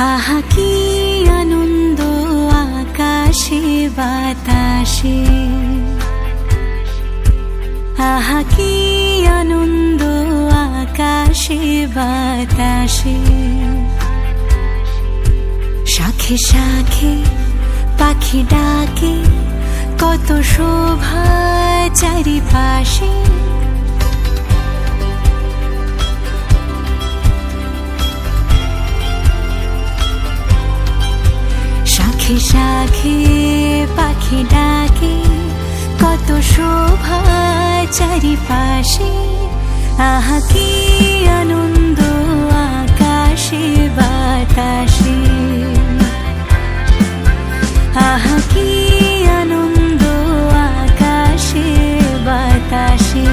আহা কি আনন্দ আকাশে বাতাসে, আহা কি আনন্দ আকাশে বাতাসে। শাখে শাখে পাখি ডাকে, কত শোভা চারিপাশে। শাখে শাখে পাখি ডাকে, কত শোভা চারিপাশে। আহা কি আনন্দ আকাশে বাতাসে, আহা কি আনন্দ আকাশে বাতাসে।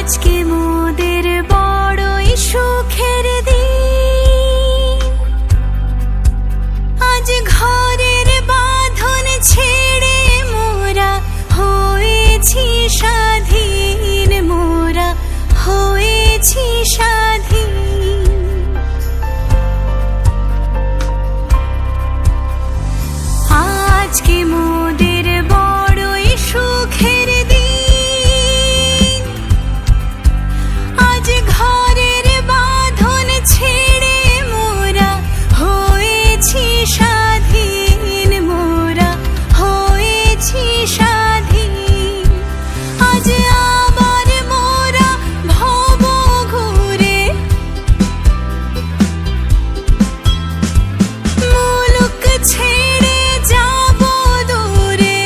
আজকে মোদের বড়ই সুখের দিন, আজ ঘরের বাঁধন ছেড়ে মোরা হয়েছি স্বাধীন, মোরা হয়েছি স্বাধীন। আজকে মোদের বড়ই সুখের দিন, আজ ঘরের বাঁধন ছেড়ে মোরা হয়েছি স্বাধীন, মোরা হয়েছি স্বাধীন। আজ আবার মোরা ভব ঘুরে মুলুক ছেড়ে যাব দূরে,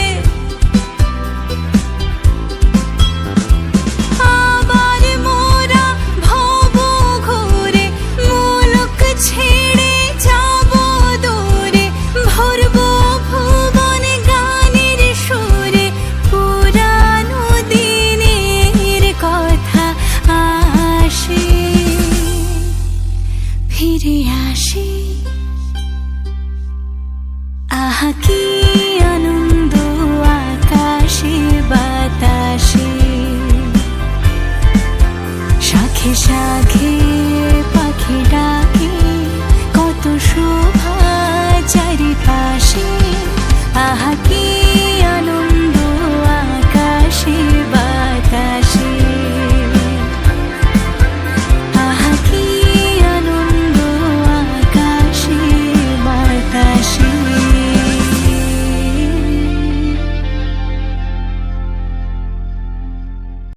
আবার মোরা ভব ঘুরে মুলুক ছেড়ে যাব দূরে। ভরব ভুবন গানের সুরে, পুরানো দিনের কথা আসে, ফিরে আসে। আহা কি আনন্দ আকাশে বাতাসে, শাখে শাখে পাখি ডাকে, কত শোভা চারিপাশে। আহা কি